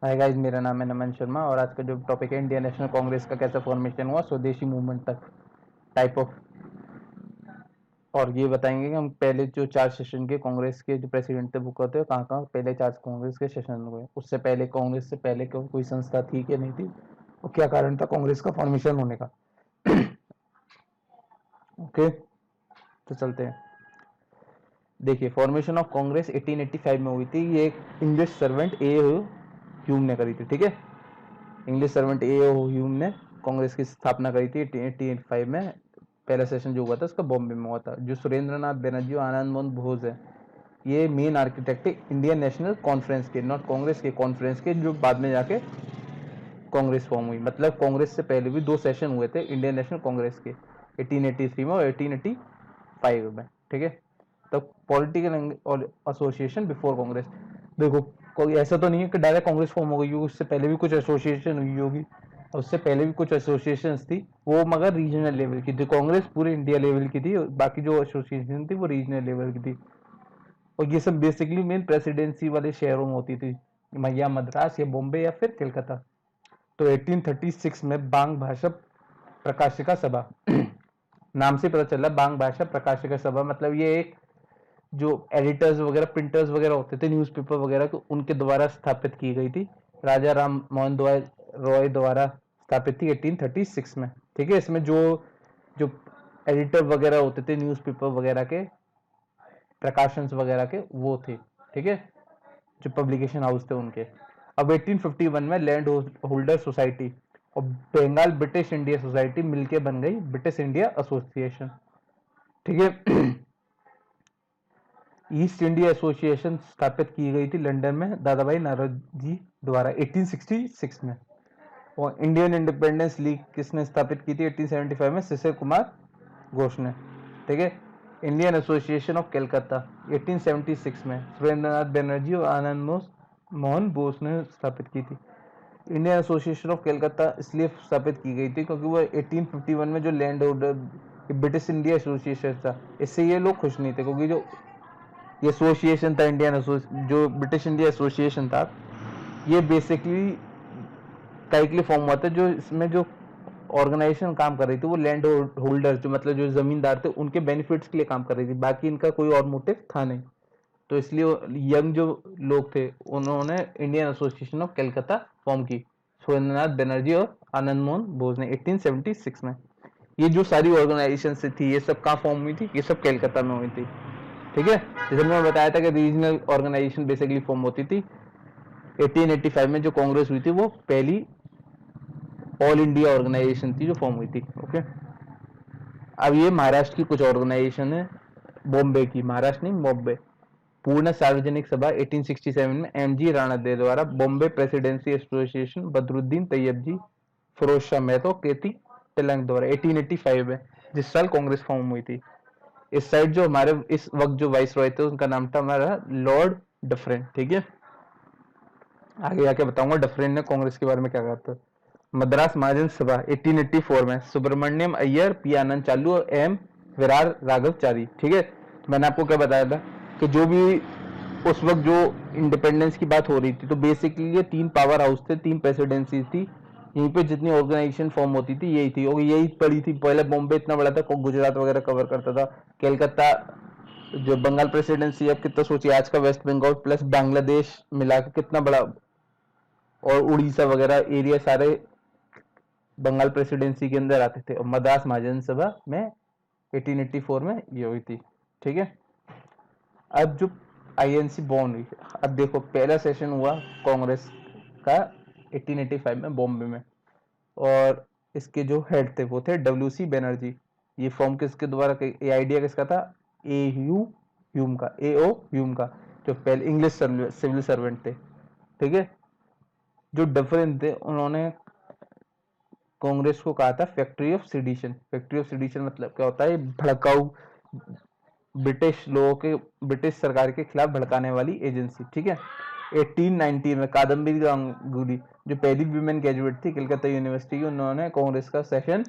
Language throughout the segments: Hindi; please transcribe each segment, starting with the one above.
हाय गाइस, मेरा नाम है नमन शर्मा और आज का जो टॉपिक है इंडियन नेशनल कांग्रेस का कैसे फॉर्मेशन हुआ स्वदेशी मूवमेंट तक टाइप ऑफ। और ये बताएंगे कि हम पहले जो 4 सेशन के कांग्रेस के जो प्रेसिडेंट थे वो कहते हैं कहाँ कहाँ पहले 4 कांग्रेस के सेशन हुए, उससे पहले कांग्रेस से पहले कोई संस्था थी कि नहीं थी और क्या कारण था कांग्रेस का फॉर्मेशन होने का। ओके, तो चलते हैं। देखिए, फॉर्मेशन ऑफ कांग्रेस 1885 में हुई थी। ये एक इंग्लिश सर्वेंट ए ह्यूम ने करी थी। ठीक है, इंग्लिश सर्वेंट ए ह्यूम ने कांग्रेस की स्थापना करी थी 1885 में। पहला सेशन जो हुआ था उसका बॉम्बे में हुआ था। जो सुरेंद्रनाथ बनर्जी और आनंद मोहन बोस है, ये मेन आर्किटेक्ट है इंडियन नेशनल कॉन्फ्रेंस के, नॉट कांग्रेस के, कॉन्फ्रेंस के, जो बाद में जाके कांग्रेस फॉर्म हुई। मतलब कांग्रेस से पहले भी 2 सेशन हुए थे इंडियन नेशनल कांग्रेस के, 1883 में और 1885 में। ठीक है, तो पॉलिटिकल और एसोसिएशन बिफोर कांग्रेस। देखो, कोई ऐसा तो नहीं है कि डायरेक्ट कांग्रेस फॉर्म हो गई होगी, उससे पहले भी कुछ एसोसिएशन हुई होगी और उससे पहले भी कुछ एसोसिएशन थी, वो मगर रीजनल लेवल की थी। कांग्रेस पूरे इंडिया लेवल की थी, बाकी जो एसोसिएशन थी वो रीजनल लेवल की थी। और ये सब बेसिकली मेन प्रेसिडेंसी वाले शहरों में होती थी, या मद्रास या बॉम्बे या फिर कलकत्ता। तो 1836 में बांग भाषा प्रकाशिका सभा नाम से पता चला, बांग भाषा प्रकाशिका सभा मतलब ये एक जो एडिटर्स वगैरह, प्रिंटर्स वगैरह होते थे न्यूज़पेपर वगैरह को, उनके द्वारा स्थापित की गई थी। राजा राम मोहन रॉय द्वारा स्थापित थी 1836 में। ठीक है, इसमें जो जो एडिटर वगैरह होते थे न्यूज़पेपर वगैरह के, प्रकाशंस वगैरह के, वो थे। ठीक है, जो पब्लिकेशन हाउस थे उनके। अब 1851 में लैंड होल्डर सोसाइटी और बंगाल ब्रिटिश इंडिया सोसाइटी मिलके बन गई ब्रिटिश इंडिया एसोसिएशन। ठीक है, ईस्ट इंडिया एसोसिएशन स्थापित की गई थी लंदन में दादाभाई नौरोजी द्वारा 1866 में। और इंडियन इंडिपेंडेंस लीग किसने स्थापित की थी 1875 में? शिशिर कुमार घोष ने। ठीक है, इंडियन एसोसिएशन ऑफ कलकत्ता 1876 में सुरेंद्रनाथ बनर्जी और आनंद मोहन बोस ने स्थापित की थी। इंडियन एसोसिएशन ऑफ कलकत्ता इसलिए स्थापित की गई थी क्योंकि वो 1851 में जो land holder British India association था, इससे ये लोग खुश नहीं थे, क्योंकि जो ये एसोसिएशन था जो ब्रिटिश इंडिया एसोसिएशन था, ये बेसिकली कई के लिए फॉर्म हुआ था। जो इसमें जो ऑर्गेनाइजेशन काम कर रही थी वो लैंड होल्डर, जो मतलब जो जमींदार थे, उनके बेनिफिट्स के लिए काम कर रही थी, बाकी इनका कोई और मोटिव था नहीं। तो इसलिए यंग जो लोग थे उन्होंने Indian association of Calcutta form की, सुरेंद्रनाथ बनर्जी और आनंद मोहन बोस ने 1876 में। ये जो सारी ऑर्गेनाइजेशन से थी, ये सब कहाँ फॉर्म हुई थी? ये सब कलकत्ता में हुई थी। ठीक है, जैसे मैंने बताया था कि रीजनल ऑर्गेनाइजेशन बेसिकली फॉर्म होती थी। 1885 में जो कांग्रेस हुई थी वो पहली ऑल इंडिया ऑर्गेनाइजेशन थी जो फॉर्म हुई थी। ओके, अब ये महाराष्ट्र की कुछ ऑर्गेनाइजेशन है, बॉम्बे की, महाराष्ट्र नहीं, बॉम्बे। पूर्ण सार्वजनिक सभा 1867 में एमजी राणा दे द्वारा, बॉम्बे प्रेसिडेंसी एसोसिएशन बदरुद्दीन तैयब जी, फिरोज शाह मेहतो, केती तिलक द्वारा 1885 में, जिस साल कांग्रेस फॉर्म हुई थी। इस साइड जो हमारे इस वक्त जो वाइस रॉय थे उनका नाम था हमारा लॉर्ड डफरिन। ठीक है, आगे आके बताऊंगा डफरिन ने कांग्रेस के बारे में क्या कहा था। मद्रास महाजन सभा 1884 में सुब्रमण्यम अय्यर, पी आनंद चालू और एम विरार राघवचारी। ठीक है, तो मैंने आपको क्या बताया था कि जो भी उस वक्त जो इंडिपेंडेंस की बात हो रही थी, तो बेसिकली ये 3 पावर हाउस थे, 3 प्रेसिडेंसी थी, यहीं पे जितनी ऑर्गेनाइजेशन फॉर्म होती थी यही थी, और यही पड़ी थी। पहले बॉम्बे इतना बड़ा था, गुजरात वगैरह कवर करता था। कलकत्ता जो बंगाल प्रेसिडेंसी, अब कितना सोचिए, आज का वेस्ट बंगाल प्लस बांग्लादेश मिला के कितना बड़ा, और उड़ीसा वगैरह एरिया सारे बंगाल प्रेसिडेंसी के अंदर आते थे। और मद्रास महाजन सभा में 1884 में ये हुई थी। ठीक है, अब जो आईएनसी बॉन्ड हुई, अब देखो पहला सेशन हुआ कांग्रेस का 1885 में बॉम्बे में, और इसके जो हेड थे वो थे डब्ल्यू सी बनर्जी। ये फॉर्म किसके द्वारा, ये आइडिया किसका था? ए यू ह्यूम का, ए ओ ह्यूम का, जो पहले इंग्लिश सिविल सर्वेंट थे। ठीक है, जो डफरिन थे उन्होंने कांग्रेस को कहा था factory of sedition. Factory of sedition मतलब क्या होता है? भड़काऊ, ब्रिटिश लोगों के, ब्रिटिश सरकार के खिलाफ भड़काने वाली एजेंसी। ठीक है, 1890 में कादम्बरी गांगुली, जो पहली विमेन ग्रेजुएट थी कलकत्ता यूनिवर्सिटी की, उन्होंने कांग्रेस का सेशन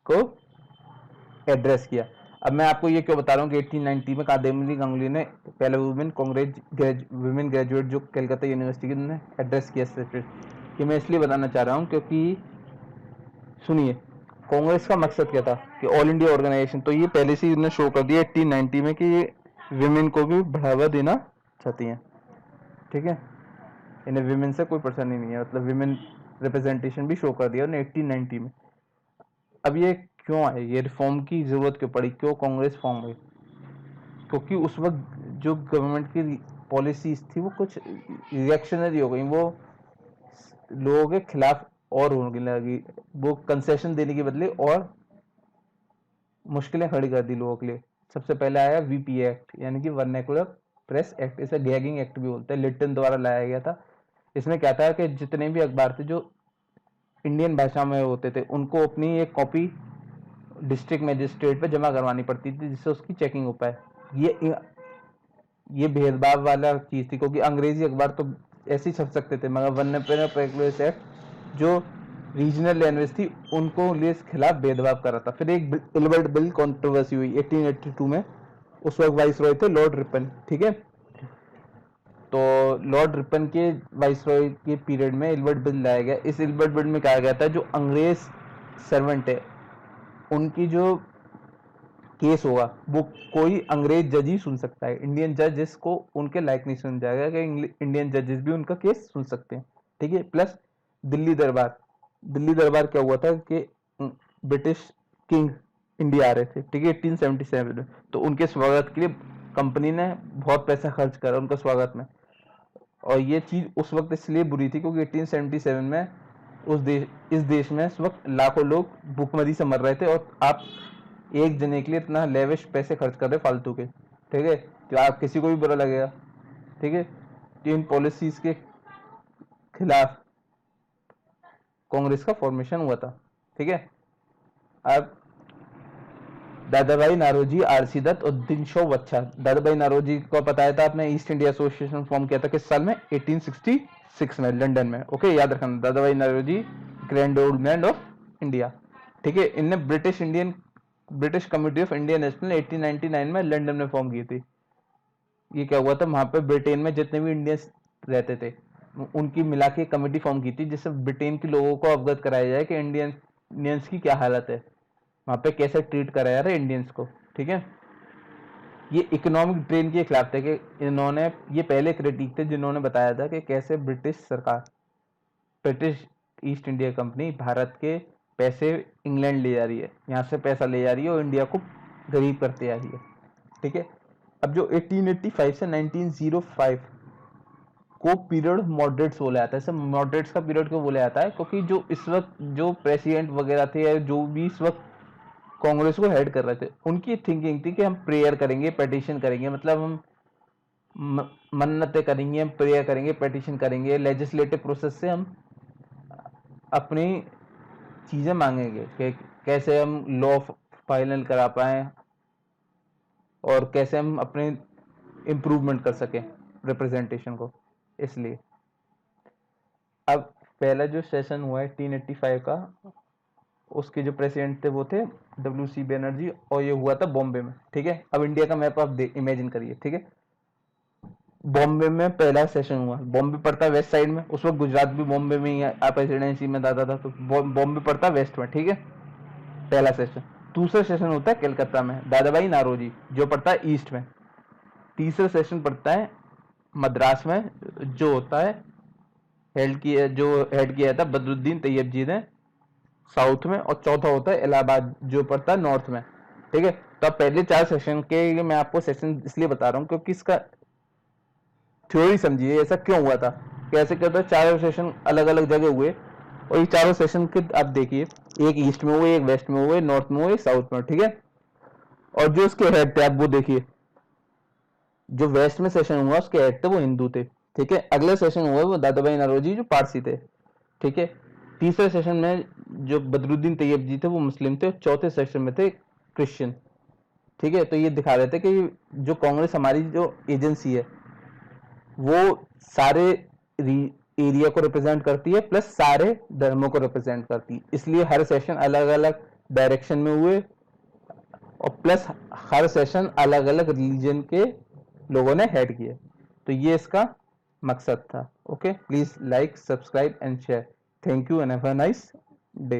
को एड्रेस किया। अब मैं आपको ये क्यों बता रहा हूँ कि 1890 में कादम्बिनी गांगुली ने पहला वुमेन ग्रेजुएट जो कलकत्ता यूनिवर्सिटी के ने एड्रेस किया स्टेटमेंट, कि मैं इसलिए बताना चाह रहा हूँ क्योंकि सुनिए, कांग्रेस का मकसद क्या था कि ऑल इंडिया ऑर्गेनाइजेशन, तो ये पहले से इन्होंने शो कर दिया 1890 में कि ये विमेन को भी बढ़ावा देना चाहती हैं, ठीक है। इन्हें विमेन से कोई परेशानी नहीं है, मतलब विमेन रिप्रेजेंटेशन भी शो कर दिया उन्हें 1890 में। अब ये क्यों आए, ये रिफॉर्म की जरूरत क्यों पड़ी, क्यों कांग्रेस फॉर्म हुई? क्योंकि उस वक्त जो गवर्नमेंट की पॉलिसीज थी वो कुछ रिएक्शनरी हो गई, वो लोगों के खिलाफ और होने लगी, वो कंसेशन देने के बदले और मुश्किलें खड़ी कर दी लोगों के लिए। सबसे पहले आया वीपी एक्ट, यानी कि वर्नाकुलर प्रेस एक्ट, इसे गैगिंग एक्ट भी बोलते हैं, लिटन द्वारा लाया गया था। इसमें क्या था कि जितने भी अखबार थे जो इंडियन भाषा में होते थे उनको अपनी एक कॉपी डिस्ट्रिक्ट मजिस्ट्रेट पे जमा करवानी पड़ती थी जिससे उसकी चेकिंग हो पाए। ये भेदभाव वाला चीज थी, क्योंकि अंग्रेजी अखबार तो ऐसे ही छप सकते थे, मगर वर्नाकुलर प्रेस एक्ट जो रीजनल लैंग्वेज थी उनको लिए खिलाफ भेदभाव कर रहा था। फिर एक इल्बर्ट बिल कंट्रोवर्सी हुई 1882 में, उस वक्त वाइस रॉय थे लॉर्ड रिपन, ठीक है। तो लॉर्ड रिपन के वाइसरॉय के पीरियड में इल्बर्ट बिल लाया गया। इस इल्बर्ट बिल में कहा गया था जो अंग्रेज सर्वेंट है उनकी जो केस होगा वो कोई अंग्रेज जज ही सुन सकता है, इंडियन जज को उनके लायक नहीं सुन जाएगा कि इंडियन जजेस भी उनका केस सुन सकते हैं, ठीक है। प्लस दिल्ली दरबार क्या हुआ था कि ब्रिटिश किंग इंडिया आ रहे थे, ठीक है, 1877 में। तो उनके स्वागत के लिए कंपनी ने बहुत पैसा खर्च करा उनका स्वागत में, और ये चीज उस वक्त इसलिए बुरी थी क्योंकि 1877 में इस देश में इस वक्त लाखों लोग भूखमरी से मर रहे थे, और आप एक जने के लिए इतना लेविश पैसे खर्च कर रहे फालतू के, ठीक है, तो आप किसी को भी बुरा लगेगा, ठीक है। तो इन पॉलिसीज के खिलाफ कांग्रेस का फॉर्मेशन हुआ था, ठीक है। अब दादा भाई नारोजी, आरसी दत्त और दिनशो वच्छा। दादा भाई नारोजी को बताया था आपने, ईस्ट इंडिया एसोसिएशन फॉर्म किया था किस साल में? 1866 में लंदन में, ओके, याद रखना। Dadabhai Naoroji, grand old man of India, ठीक है। इनने British committee of Indian national 1899 में लंदन में फॉर्म की थी। ये क्या हुआ था, वहां पे ब्रिटेन में जितने भी इंडियंस रहते थे उनकी मिला के कमेटी फॉर्म की थी जिससे ब्रिटेन के लोगों को अवगत कराया जाए कि इंडियंस की क्या हालत है, वहां पे कैसे ट्रीट करा जा रहा है इंडियंस को, ठीक है। ये इकोनॉमिक ट्रेन के खिलाफ थे कि इन्होंने, ये पहले क्रिटिक थे जिन्होंने बताया था कि कैसे British east India company Bharat के पैसे इंग्लैंड ले जा रही है, यहाँ से पैसा ले जा रही है और इंडिया को गरीब करते आ रही है, ठीक है। अब जो 1885 से 1905 को पीरियड मॉडरेट्स बोला जाता है। इसे मॉडरेट्स का पीरियड क्यों बोला जाता है? क्योंकि जो इस वक्त जो प्रेसिडेंट वगैरह थे या जो भी इस वक्त कांग्रेस को हेड कर रहे थे उनकी थिंकिंग थी कि हम प्रेयर करेंगे, पेटिशन करेंगे, मतलब हम मन्नतें करेंगे, हम प्रेयर करेंगे, पेटिशन करेंगे, लेजिस्लेटिव प्रोसेस से हम अपनी चीजें मांगेंगे कि कैसे हम लॉ फाइनल करा पाए और कैसे हम अपने इम्प्रूवमेंट कर सकें रिप्रेजेंटेशन को। इसलिए अब पहला जो सेशन हुआ है 1885 का, उसके जो प्रेसिडेंट थे वो थे WC बनर्जी, और ये हुआ था बॉम्बे में, ठीक है। अब इंडिया का मैप आप इमेजिन करिए, ठीक है। बॉम्बे में पहला सेशन हुआ, बॉम्बे पड़ता है वेस्ट साइड में, उस वक्त गुजरात भी बॉम्बे में ही प्रेसिडेंसी में दादा था, तो बॉम्बे पड़ता है वेस्ट में, ठीक है, पहला सेशन। दूसरा सेशन होता है कलकत्ता में, दादा भाई नारोजी, जो पड़ता है ईस्ट में। तीसरा सेशन पड़ता है मद्रास में, जो होता है हेड किया था बदरुद्दीन तैयब जी ने, साउथ में। और चौथा होता है इलाहाबाद, जो पड़ता है नॉर्थ में, ठीक है। तो अब पहले 4 सेशन के मैं आपको सेशन इसलिए बता रहा हूँ क्योंकि इसका थ्योरी समझिए, ऐसा क्यों हुआ था, कैसे क्या था। 4 सेशन अलग अलग जगह हुए, और ये चारों सेशन के आप देखिए, एक ईस्ट में हुए, एक वेस्ट में हुए, नॉर्थ में हुए, साउथ में, ठीक है। और जो उसके हेड थे आप वो देखिए, जो वेस्ट में सेशन हुआ उसके हेड थे वो हिंदू थे, ठीक है। अगले सेशन हुआ वो दादा भाई नौरोजी जो पारसी थे, ठीक है। तीसरे सेशन में जो बदरुद्दीन तैयब जी थे वो मुस्लिम थे, और चौथे सेशन में थे क्रिश्चियन, ठीक है। तो ये दिखा रहे थे कि जो कांग्रेस हमारी जो एजेंसी है वो सारे एरिया को रिप्रेजेंट करती है, प्लस सारे धर्मों को रिप्रेजेंट करती है, इसलिए हर सेशन अलग अलग डायरेक्शन में हुए, और प्लस हर सेशन अलग अलग रिलीजन के लोगों ने हेड किए। तो ये इसका मकसद था। Okay, please like, subscribe and share. Thank you and have a nice day.